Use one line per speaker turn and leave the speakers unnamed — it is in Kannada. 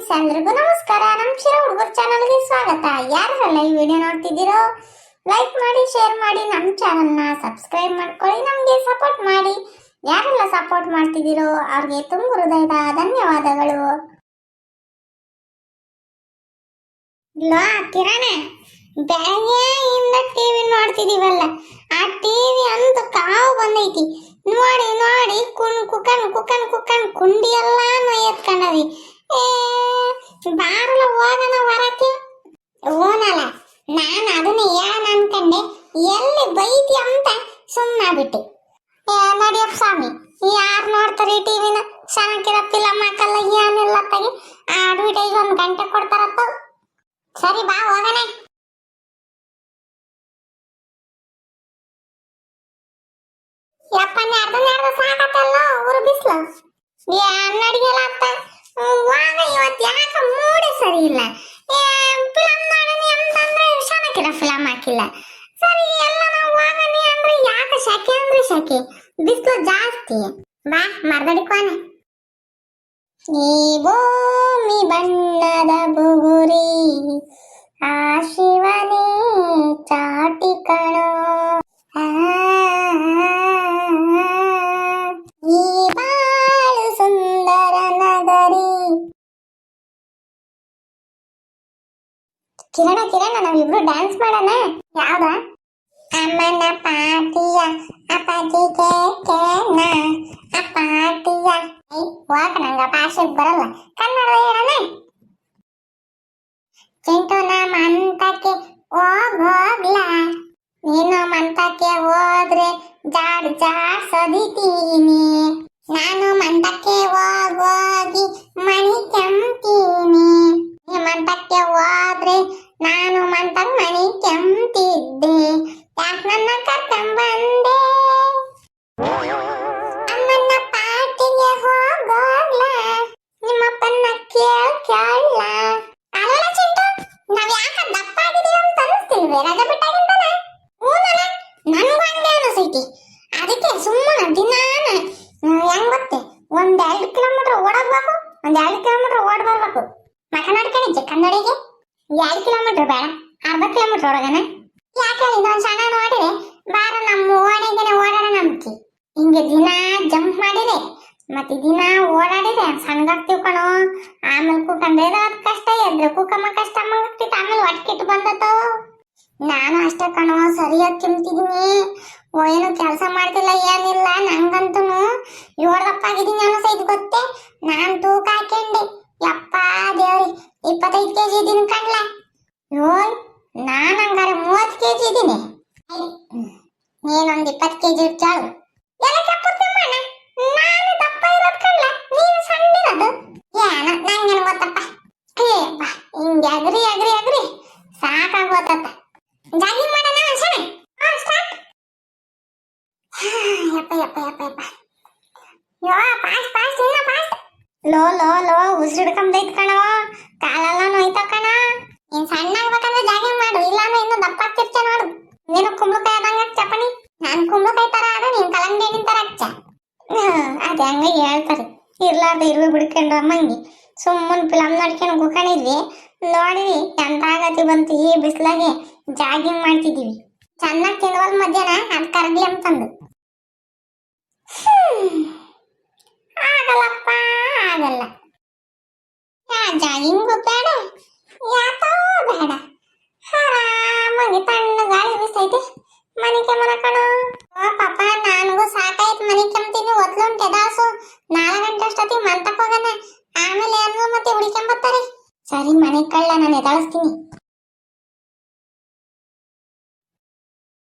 ಫ್ರೆಂಡ್ಸ್, ಎಲ್ರಿಗೂ ನಮಸ್ಕಾರ. ನಮ್ಮ ಚಿರ ಹುಡುಗರ ಚಾನಲ್ಗೆ ಸ್ವಾಗತ. ಯಾರೆಲ್ಲ ಈ ವಿಡಿಯೋ ನೋಡ್ತಿದ್ದೀರೋ ಲೈಕ್ ಮಾಡಿ, ಶೇರ್ ಮಾಡಿ, ನಮ್ಮ ಚಾನಲ್ನ ಸಬ್ಸ್ಕ್ರೈಬ್ ಮಾಡ್ಕೊಳ್ಳಿ, ನಮಗೆ ಸಪೋರ್ಟ್ ಮಾಡಿ. ಯಾರೆಲ್ಲ ಸಪೋರ್ಟ್ ಮಾಡ್ತಿದ್ದೀರೋ ಅವ್ರಿಗೆ ತುಂಬ ಹೃದಯದ ಧನ್ಯವಾದಗಳು. ಕಿರಣ, ಬೆಳಗ್ಗೆಯಿಂದ ಟಿವಿ ನೋಡ್ತಿದೀವಲ್ಲ, ಆ ಟಿವಿ ಅಂತ ಕಾವು ಬಂದೈತಿ. ನೋಡಿ ನೋಡಿ ಕುಕ್ಕನ್ ಕುಂಡಿ ಎಲ್ಲ ಎತ್ಕೊಂಡವಿ. ಬಾರಲ್ಲ ಹೋಗೋಣ ಹೊರಕ್ಕೆ. ಓನಲ್ಲ, ನಾನು ಅದನ್ನ ಏನ್ ಅನ್ಕಂಡೆ, ಎಲ್ಲಿ ಬೈತಿ ಅಂತ ಸುಮ್ಮನಾಗ್ಬಿಟ್ಟೆ. ನಡಿಯಪ್ಪ ಸ್ವಾಮಿ, ಯಾರು ನೋಡ್ತಾರೆ ಈ ಟಿವಿನ? ಚೆನ್ನಾಗಿರೋ ಫಿಲಮ್ ಹಾಕಲ್ಲ, ಏನೆಲ್ಲ ತೆಗಿ ಅಡ್ವರ್ಟೈಸ್ 1 ಗಂಟೆ ಕೊಡ್ತಾರಪ್ಪ. ಸರಿ ಬಾ ಹೋಗೋಣ. ಯಪ್ಪನ್ನೇ ಅರ್ಧ ಸಾಕತ್ತಲ್ಲ ಊರು ಬಿಸ್ಲು. ನಡಿಯಲ್ಲ ಅತ್ತ ಹೋಗ. ಇವತ್ತು ಯಾಕೆ ಮೂಡೆ ಸರಿ ಇಲ್ಲ. ಫಿಲಮ್ ನೋಡೋಣ ಅಂತಂದ್ರೆ ಚೆನ್ನಾಗಿರೋ ಫಿಲಮ್ ಹಾಕಿಲ್ಲ. ಸರಿ ಎಲ್ಲ ನಾವು ಹೋಗೋಣ ಅಂದ್ರೆ ಯಾಕೆ ಶೆಕೆ ಅಂದ್ರೆ ಶೆಕೆ, ಬಿಸ್ಲು ಜಾಸ್ತಿ. ಬಾ ಮರ್ದಡಿಕೋನೆ. ಈ ಭೂಮಿ ಬಣ್ಣದ ಬುಗುರಿ, ಆ ಶಿವನೇ ಚಾಟಿ ಕಣೋ. ಈ ಬಾಳು ಸುಂದರ ನಗರಿ. ಕಿರಣ ನಾವಿಬ್ರು ಡ್ಯಾನ್ಸ್ ಮಾಡೋಣ. ಯಾವ್ದ? ಅಮ್ಮನ ಪಾಟಿಯ ಅಪ್ಪಾಜಿ ಕೇನ ಅಪ್ಪಾಟಿಯ. ಹೋಗ, ನಂಗ ಭಾಷೆ ಬರಲ್ಲ, ಕನ್ನಡ ಹೇಳೋಣ. ಚಿಂಟುನ ಮಂತಕ್ಕೆ ಹೋಗ್ಲ, ನೀನು ಮಂತಕ್ಕೆ ಹೋದ್ರೆ ಜಾಡ್ ಸದಿತೀನಿ. ನಾನು ಮಂತಕ್ಕೆ ಹೋಗಿ ಮಣಿ ಕೆಂತೀನಿ. ನೀ ಮಂತಕ್ಕೆ ಹೋದ್ರೆ ನಾನು ಮಂತಕ್ ಮಣಿ ಕೆಂತಿದ್ದೆ. ಯಾಕೆ ನನ್ನ ಕರ್ಕೊಂಬಂದೆ? ಅಮ್ಮನ ಪಾಟಿಗೆ ಹೋಗೋಗ್ಲ, ನಿಮ್ಮಪ್ಪನ್ನ ಕೇಳ. ಅಲ್ಲ ಚಿಂಟು, ನಾವ್ ಯಾಕೆ ದಪ್ಪ ಆಗಿದೀವಿ ಅಂತ ಅನಿಸ್ತಿಲ್ವೇ? ರಜೆ ಬಿಟ್ಟಾಗಿಂತಾನ? ಹೂನಲ್ಲ, ನನ್ಗೂ ಹಂಗೆ ಅನಿಸೈತಿ. ಅದಕ್ಕೆ ಸುಮ್ಮನೆ ದಿನಾನ ಹೆಂಗ್ ಗೊತ್ತೆ, 1-2 ಕಿಲೋಮೀಟರ್ ಓಡೋಗ್ಬೇಕು, 1-2 ಕಿಲೋಮೀಟರ್ ಓಡ್ ಬರ್ಬೇಕು. ಮಾತನಾಡ್ಕೊಂಡಿದ್ದೆ ಕನ್ನಡಿಗೆ. 2 ಕಿಲೋಮೀಟರ್ ಬೇಡ, 1/2 ಕಿಲೋಮೀಟರ್ ಓಡೋಗಣ. ಯಾಕೆ ಇದೊಂದು ಸಣ್ಣ ನೋಡಿದ್ರೆ ಬಾರ ನಮ್ಮ ಓಣಿಗೆನೆ ಓಡಾಡ ನಂಬಿಕೆ. ಹಿಂಗೆ ದಿನ ಜಂಪ್ ಮಾಡಿದೆ ಮತ್ತೆ ದಿನ ಓಡಾಡಿದೆ ಸಣ್ಣಗಾಗ್ತೀವಿ ಕಣೋ. ಆಮೇಲೆ ಕೂಕಂದ್ರೆ ಅದು ಕಷ್ಟ, ಎದ್ರೆ ಕೂಕಮ್ಮ ಕಷ್ಟ ಆಗ್ತಿತ್ತು. ಆಮೇಲೆ ಹೊಟ್ಕಿಟ್ಟು ಬಂದತ್ತೋ. ನಾನು ಅಷ್ಟೇ ಕಣೋ, ಸರಿಯಾಗಿ ತಿಂತಿದ್ದೀನಿ. ಏನು ಕೆಲಸ ಮಾಡ್ತಿಲ್ಲ, ಏನಿಲ್ಲ. ನಂಗಂತೂ 7 ದಪ್ಪ ಆಗಿದ್ದೀನಿ ಅನ್ನಿಸೈದು ಗೊತ್ತೇ. ನಾನು ತೂಕ ಹಾಕೊಂಡೆ. ಯಪ್ಪ ದೇವ್ರಿ, 25 kg ಇದೀನಿ ಕಣ್ಲ. ನಾನು ಹಂಗಾರೆ 30 kg ಇದೀನಿ. ನೀನೊಂದು 20 kg ಇರ್ಚಾಳು. ಎಲ್ಲ ಕಪ್ಪುತ್ತಮ್ಮಣ್ಣ, ನಾನು ದಪ್ಪ ಇರೋದು ಕಣ್ಲ, ನೀನು ಸಣ್ಣಿರೋದು. ಏನ ನಂಗೇನು ಗೊತ್ತಪ್ಪ. ಹಿಂಗೆ ಅಗ್ರಿ ಸಾಕಾಗೋತಪ್ಪ. ಜಾಗಿಂಗ್ ಮಾಡೋಣ ಸಣ್ಣ. ಸ್ಟಾರ್ಟ್. ಯಪ್ಪ ಯೋ, ಫಾಸ್ಟ್ ಇನ್ನ ಫಾಸ್ಟ್. ಲೋ ಉಸಿರಿಡ್ಕೊಂಬೈತ್ ಕಣೋ, ಕಾಲೆಲ್ಲ ನೋಯ್ತ ಕಣ. ನೀನ್ ಸಣ್ಣ ಆಗ್ಬೇಕಂದ್ರೆ ಜಾಗಿಂಗ್ ಮಾಡು, ಇಲ್ಲಾಂದ್ರೆ ಇನ್ನು ದಪ್ಪ ಆಗ್ತಿರ್ತ ನೋಡು. ನೀನು ಕುಂಬಳಕಾಯಿ ಆದಂಗ ಚಪಣಿ. ನಾನು ಕುಂಬಳಕಾಯಿ ತರ ಆದ, ನೀನ್ ಕಲಂಗಡಿ ಹಣ್ಣಿನ ತರ ಹಚ್ಚ. ಅದ ಹಂಗ ಹೇಳ್ತಾರೆ, ಇರ್ಲಾರ್ದ ಇರ್ವಿ ಬಿಡ್ಕೊಂಡ್ರ ಮಂಗಿ. ಸುಮ್ಮನೆ ಫಿಲಮ್ ನೋಡ್ಕೊಂಡು ಕೂಕೊಂಡಿದ್ವಿ, ನೋಡಿದ್ವಿ ಎಂತ ಆಗತಿ ಬಂತು. ಈ ಬಿಸ್ಲಾಗೆ ಜಾಗಿಂಗ್ ಮಾಡ್ತಿದೀವಿ. ಚೆನ್ನಾಗಿ ತಿಂದವಲ್ ಮಧ್ಯಾಹ್ನ ಅದ್ ಕರಗ್ಲಿ ಅಂತಂದು. ಆಗಲ್ಲಪ್ಪ, ಆಗಲ್ಲ. ಜಾಗಿಂಗು ಬೇಡ, ಯಾತೋ ಬೇಡ. ಆರಾಮಾಗಿ ತಣ್ಣ ಗಾಳಿ ಬೀಸೈತೆ. ಮನೆ ಕೆಮ್ಮನ ಕಣೋ. ಪಾಪ, ನನಗೂ ಸಾಕಾಯ್ತು ಮನೆ ಕೆಮ್ತೀನಿ. ಒದ್ಲುಂಟೆ ದಾಸು. 4 ಗಂಟೆ ಅಷ್ಟೊತ್ತಿಗೆ ಮಂತಕ್ಕೆ ಹೋಗೋಣ. ಆಮೇಲೆ ಏನು ಮತ್ತೆ ಹುಡಿಕೊಂಬತ್ತಾರೆ. ಸರಿ ಮನೆ ಕಳ್ಳ, ನಾನು ಎದಾಳಿಸ್ತೀನಿ.